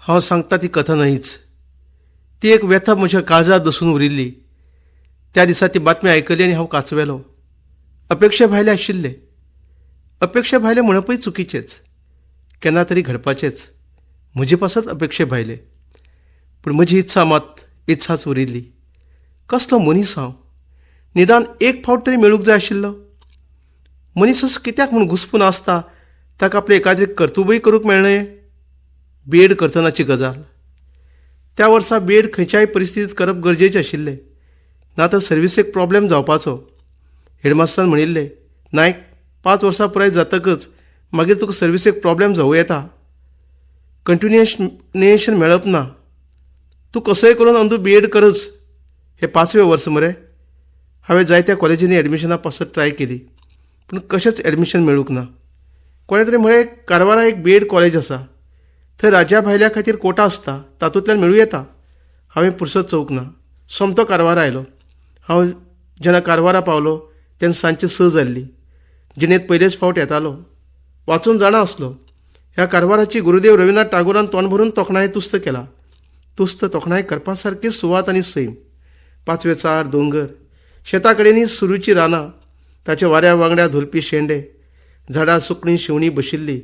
हांव सांगता ती कथा न्हयच, ती एक व्यथा म्हज्या काळजांत दसून उरिल्ली. त्या दिसा ती बातमी आयकली आनी हांव कांचवेलो. अपेक्षा भायले आशिल्ले. अपेक्षा भायले म्हणपय चुकीचेंच, केन्ना तरी घडपाचेंच. म्हजे पासत अपेक्षा भायले, पूण म्हजी इत्सा मात इत्साच उरिल्ली. कसलो मनीस हांव! निदान एक फावट तरी मेळूंक जाय आशिल्लो. मनीस असो कित्याक म्हूण घुस्पून आसता ताका आपलें एकाद्रें कर्तुबय करूंक मेळनये. बीएड करतनाची गजाल. त्या वर्सा बीएड खंयच्याय परिस्थितींत करप गरजेचें आशिल्लें, ना तर सर्विसेक प्रॉब्लेम जावपाचो. हेडमास्टरान म्हणिल्लें, नायक 5 वर्सां पुराय जातकच मागीर तुका सर्विसेक प्रॉब्लेम जावं येता. कंटिन्युएशन मेळप ना. तूं कसोय करून अंदू बीएड करच. हें 5वें वर्स मरे. हांवें जायत्या कॉलेजींनी एडमिशना पासत ट्राय केली, पूण कशेंच एडमिशन मेळूंक ना. कोणे तरी म्हळें कारवारा एक बीएड कॉलेज आसा, थंय राज्या भायल्या खातीर कोटा आसता, तातूंतल्यान मेळूं येता. हांवें पुरसत चवूंक ना. सोमतो कारवार आयलो. हांव जेन्ना कारवारा पावलो तेन्ना सांजची 6 जाल्ली. जिणेंत पयलेच फावट येतालो. वाचून जाणा आसलो. ह्या कारवाराची गुरुदेव रविनाथ टागोरान तोंड भरून तोखणाय तुस्त केला. तुस्त तोखणाय करपा सारकी सुवात आनी सैम. 5वें चार दोंगर, शेता कडेनी सुरूची रानां, ताच्या वाऱ्या वांगड्या धुलपी शेंडे, झाडां सुकणीं शिवणीं बशिल्लीं,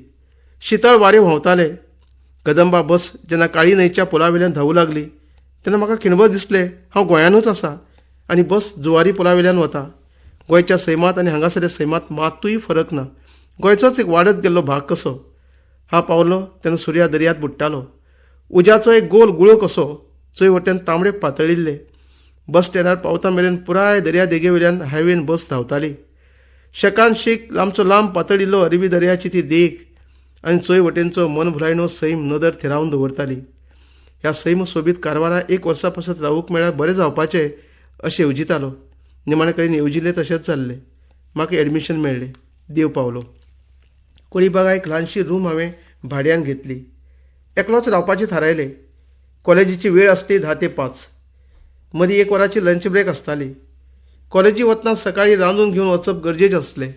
शितळ वारे व्हांवताले. कदंबा बस जेन्ना काळी न्हंयच्या पुलावेल्यान धांवूं लागली तेन्ना म्हाका खिणभर दिसलें हांव गोंयानूच आसा आनी बस जुवारी पुलावेल्यान वता. गोंयच्या सैमांत आनी हांगासरल्या सैमांत मात्तूय फरक ना. गोंयचोच एक वाडत गेल्लो भाग कसो. हांव पावलो तेन्ना सुर्या दर्यांत बुडटालो. उज्याचो एक गोल गुळो कसो, चोय वटेन तांबडे पातळिल्ले. बस स्टँडार पावता मेरेन पुराय दर्या देगेवयल्यान हायवेन बस धांवताली. शेकान शेक लांबचो लांब पातळिल्लो अरबी दर्याची ती देग आनी चोय वटेनचो मन भुलायणो सैम नदर थिरावन दवरताली. ह्या सैम सोबीत कारवारा 1 वर्सा पासत रावूंक मेळ्यार बरें जावपाचें अशें येवजितालो. निमाणे कडेन येवजिल्लें तशेंच जाल्लें. म्हाका एडमिशन मेळ्ळें. देव पावलो. कोळीबागा एक ल्हानशी रूम हांवें भाड्यान घेतली. एकलोच रावपाचें थारायलें. कॉलेजीची वेळ आसली 10 ते 5. मदीं 1 वराची लंच ब्रेक आसताली. कॉलेजी वतना सकाळीं रांदून घेवन वचप गरजेचें आसलें.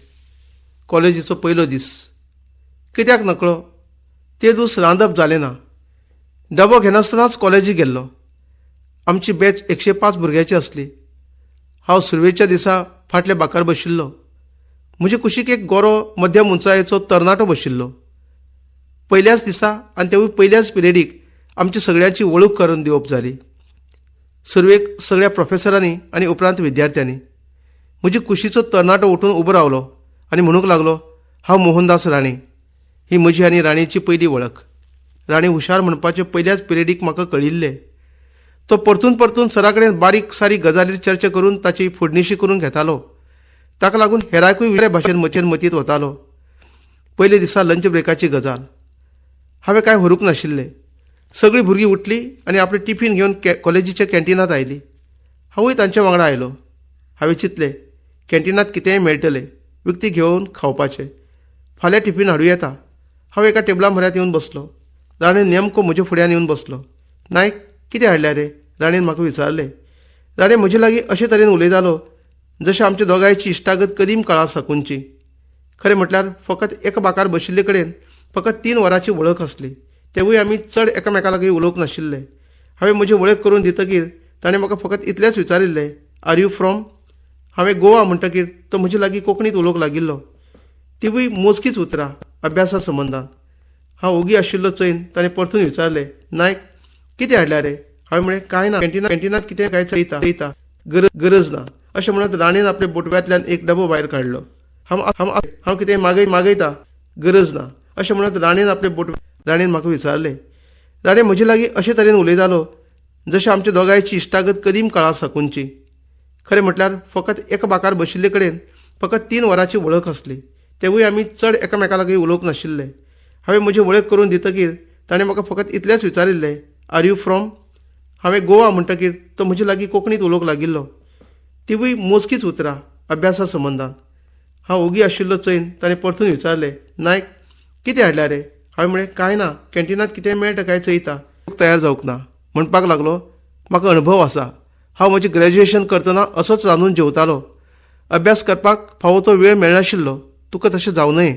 कॉलेजीचो पयलो दीस. कित्याक नकळो ते दीस रांदप जालें ना. डबो घेनासतनाच कॉलेजीक गेल्लो. आमची बॅच 105 भुरग्यांची आसली. हांव सुरवेच्या दिसा फाटल्या बाकार बशिल्लो. म्हजे कुशीक एक गोरो मध्यम उंचायेचो तरणाटो बशिल्लो. पयल्याच दिसा आनी तेवूय पयल्याच पिरेडीक आमची सगळ्यांची वळूख करून दिवप जाली. सुरवेक सगळ्या प्रोफेसरांनी आनी उपरांत विद्यार्थ्यांनी. म्हजी कुशीचो तरणाटो उठून उबो रावलो आनी म्हणूंक लागलो, हांव मोहनदास राणे. ही म्हजी आनी राणेची पयली वळख. राणे हुशार म्हणपाचे पयल्याच पिरेडीक म्हाका कळिल्लें. तो परतून परतून सरा कडेन बारीक सारीक गजालीर चर्चा करून ताची फोडणीशी करून घेतालो. ताका लागून हेरांकूय वेगळ्या भाशेन मतींत वतालो. पयले दिसा लंच ब्रेकाची गजाल. हांवें कांय व्हरूंक नाशिल्लें. सगळीं भुरगीं उठलीं आनी आपलें टिफीन घेवन कॉलेजीच्या कॅन्टिनांत आयलीं. हांवूय तांच्या वांगडा आयलो. हांवें चिंतलें कॅन्टिनांत कितेंय मेळटलें, विकती घेवन खावपाचें. फाल्यां टिफीन हाडूं येता. हांव एका टेबला म्हऱ्यांत येवन बसलो. राणेन नेमको म्हज्या फुड्यान येवन बसलो. नायक, कितें हाडल्या रे? राणेन म्हाका विचारलें. राणे म्हजे लागीं अशे तरेन उलयतालो जशें आमच्या दोगांयची इश्टागत कदीम काळा साकूनची. खरें म्हटल्यार फकत एका बाकार बशिल्ले कडेन फकत 3 वरांची वळख आसली. तेवूय आमी चड एकामेका लागीं उलोवंक नाशिल्ले. हांवें म्हजी वळख करून दितकीर ताणें म्हाका फकत इतलेंच विचारिल्लें, आर यू फ्रॉम? हांवें गोवा म्हणटकीर तो म्हजे लागीं कोंकणींत उलोवंक लागिल्लो. तिवूय मोजकीच उतरां अभ्यासा संबंदान. हांव ओगी आशिल्लो चोयन ताणें परतून विचारलें, नायक, कितें हाडल्या रे? हांवें म्हळें, कांय ना. कॅन्टिनांत कितें काय चयता गरज ना अशें म्हणत राणेन आपल्या बोटव्यांतल्यान एक डबो भायर काडलो. हांव कितें मागयता गरज ना अशें म्हणत राणेन म्हाका विचारलें. राणे म्हजे लागीं अशे तरेन उलयतालो जशें आमच्या दोगांयची इश्टागत कदीम काळा साकूनची. खरें म्हटल्यार फकत एका बाकार बशिल्ले कडेन फकत 3 वरांची वळख आसली. तेवूय आमी चड एकामेका लागीं उलोवंक नाशिल्ले. हांवें म्हजी वळख करून दितकीर ताणें म्हाका फकत इतलेंच विचारिल्लें, आर यू फ्रॉम? हांवें गोवा म्हणटकीर तो म्हजे लागीं कोंकणींत उलोवंक लागिल्लो. तिवूय मोजकीच उतरां अभ्यासा संबंदान. हांव ओगी आशिल्लो चोयन ताणें परतून विचारलें, नायक, कितें हाडल्या रे? हांवें म्हळें, कांय ना. कॅन्टिनांत कितें मेळटा काय चयता. तयार जावंक ना. म्हणपाक लागलो, म्हाका अणभव आसा. हांव म्हजें ग्रॅज्युएशन करतना असोच रांदून जेवतालो. अभ्यास करपाक फावो तो वेळ मेळनाशिल्लो. तुका तशें जावं न्हय.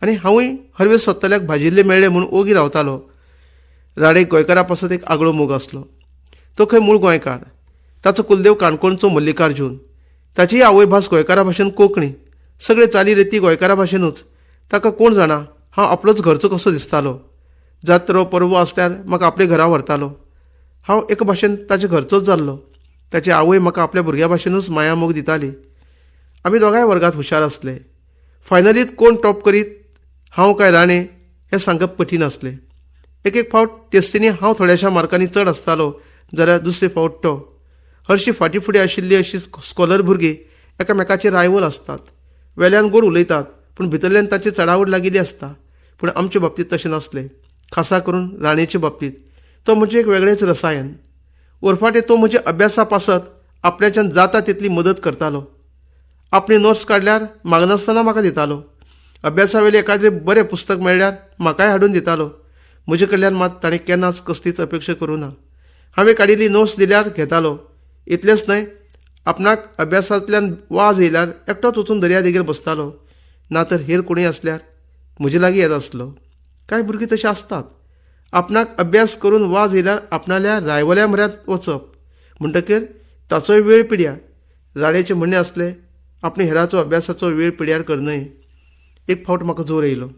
आनी हांवूय हरवेळ सोदतल्याक भाजिल्ले मेळ्ळे म्हूण ओगी रावतालो. राणे गोंयकारा पासत एक आगळो मोग आसलो. तो खंय मूळ गोंयकार. ताचो कुलदेव काणकोणचो मल्लिकार्जून. ताची आवय भास गोंयकारा भाशेन कोंकणी. सगळे चाली रिती गोंयकारा भाशेनूच. ताका कोण जाणा हांव आपलोच घरचो कसो दिसतालो. जात्रो परबो आसल्यार म्हाका आपल्या घरा व्हरतालो. हांव एका भाशेन ताच्या घरचोच जाल्लो. ताची आवय म्हाका आपल्या भुरग्या भाशेनूच माया मोग दिताली. आमी दोगांय वर्गांत हुशार आसले. फायनलींत कोण टॉप करीत, हांव काय राणे हें सांगप कठीण आसलें. एक एक फावट टेस्टींनी हांव थोड्याशा मार्कांनी चड आसतालो जाल्यार दुसरे फावट तो. हरशीं फाटीं फुडें आशिल्लीं अशीं स्कॉलर भुरगीं एकामेकाचे रायवल आसतात. वेल्यान गोड उलयतात पूण भितरल्यान ताची चडावड लागिल्ली आसता. पूण आमचे बाबतींत तशें नासलें. खासा करून राणेचे बाबतींत तो म्हणजे एक वेगळेंच रसायन. उरफाटें तो म्हज्या अभ्यासा पासत आपल्याच्यान जाता तितली मदत करतालो. आपली नोट्स काडल्यार मागनासतना म्हाका दितालो. अभ्यासा वेलें एखादें बरें पुस्तक मेळ्ळ्यार म्हाकाय हाडून दितालो. म्हजे कडल्यान मात ताणें केन्नाच कसलीच अपेक्षा करूं ना. हांवें काडिल्ली नोट्स दिल्यार घेतालो. इतलेंच न्हय, आपणाक अभ्यासांतल्यान वाज येयल्यार एकटोच वचून दर्या देगेर बसतालो. ना तर हेर कोणूय आसल्यार म्हजे लागीं येत आसलो. कांय भुरगीं तशीं आसतात. आपणाक अभ्यास करून वाज येयल्यार आपणाल्या रायवल्या म्हऱ्यांत वचप. म्हणटकीर ताचोय वेळ पिड्यार. राणेचें म्हणणें आसलें, आपणे हेराचो अभ्यासाचो वेळ पिड्यार करनय. एक फावट म्हाका जोर येयलो.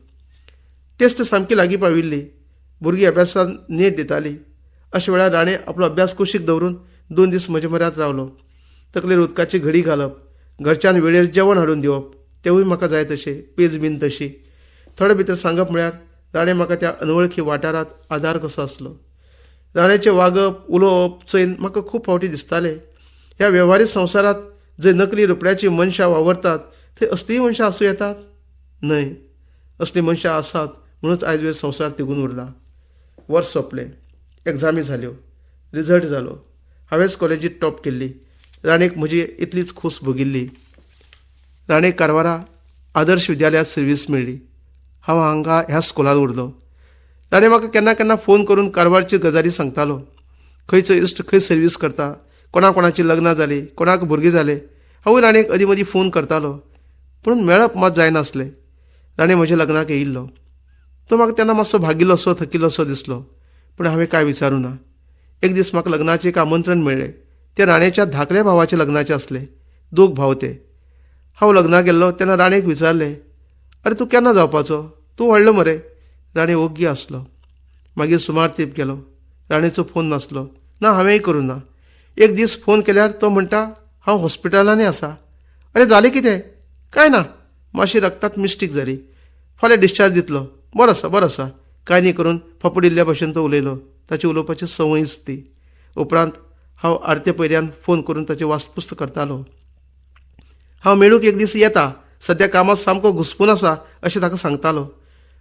टेस्ट सामकी लागीं पाविल्ली. भुरगीं अभ्यासान नेट दितालीं. अशे वेळार राणे आपलो अभ्यास कुशीक दवरून 2 दीस म्हज्या म्हऱ्यांत रावलो. तकलेर उदकाची घडी घालप, घरच्यान वेळेर जेवण हाडून दिवप, तेवूय म्हाका जाय तशें, पेज बीन तशी. थोडे भितर सांगप म्हळ्यार राणे म्हाका त्या अनवळखी वाठारांत आदार कसो आसलो. राणेचें वागप, उलोवप चैन म्हाका खूब फावटी दिसतालें. ह्या वेव्हारीक संवसारांत जंय नकली रुपड्याची मनशां वावरतात थंय असलीं मनशां आसूं येतात? न्हय, असलीं मनशां आसात म्हणूच आयज वेळ संवसार तिगून उरला. वर्स सोंपलें. एग्जामी जाल्यो. रिजल्ट जालो. हांवेंच कॉलेजींत टॉप केल्ली. राणेक म्हजी इतलीच खूस भोगिल्ली. राणेक कारवारा आदर्श विद्यालयांत सर्वीस मेळ्ळी. हांव हांगा ह्या स्कुलांत उरलो. राणे म्हाका केन्ना केन्ना फोन करून कारवारची गजाली सांगतालो. खंयचो इश्ट खंय सर्वीस करता, कोणाची लग्नां जालीं, कोणाक भुरगीं जाले. हांवूय राणेक अदीं मदीं फोन करतालो. पूण मेळप मात जायनासलें. राणे म्हज्या लग्नाक येयल्लो. तो म्हाका तेन्ना मातसो भागिल्लोसो, थकिल्लोसो दिसलो. पूण हांवें कांय विचारूं ना. एक दीस म्हाका लग्नाचें एक आमंत्रण मेळ्ळें. तें राणेच्या धाकल्या भावाच्या लग्नाचें आसलें. 2 भाव ते. हांव लग्नाक गेल्लो तेन्ना राणेक विचारलें, अरे तूं केन्ना जावपाचो? तूं व्हडलो मरे. राणे ओग्गी आसलो. मागीर सुमार तेंप गेलो. राणेचो फोन नासलो. ना, हांवेंय करूं ना. एक दीस फोन केल्यार तो म्हणटा, हांव हॉस्पिटलांनी आसा. अरे जालें कितें? कांय ना, मातशी रगतांत मिस्टेक जाली. फाल्यां डिस्चार्ज दितलो. बरो आसा. कांय न्ही करून फपडिल्ल्या भशेन तो उलयलो. ताची उलोवपाची संवयच ती. उपरांत हांव आरते पयल्यान फोन करून ताची वासपुस्त करतालो. हांव मेळूंक एक दीस येता. सद्या कामांत सामको घुस्पून आसा अशें ताका सांगतालो.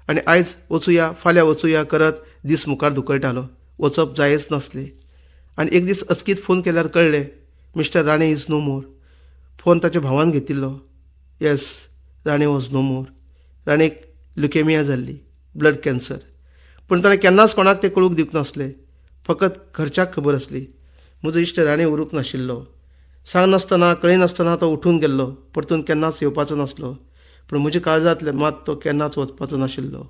आनी आयज वचुया, फाल्यां वचुया करत दीस मुखार धुकळटालो. वचप जायच नासलें. आनी एक दीस अचकीत फोन केल्यार कळ्ळें, mister Rane is no more. Phone ताच्या भावान घेतिल्लो. Yes, Rane was no more. राणेक ल्युकेमिया जाल्ली, ब्लड कॅन्सर. पूण ताणें केन्नाच कोणाक तें कळूंक दिवंक नासलें. फकत घरच्याक खबर आसली. म्हजो इश्ट राणे उरूंक नाशिल्लो. सांगनासतना, कळयनासतना तो उठून गेल्लो. परतून केन्नाच येवपाचो नासलो. पूण म्हज्या काळजांतल्यान मात तो केन्नाच वचपाचो नाशिल्लो.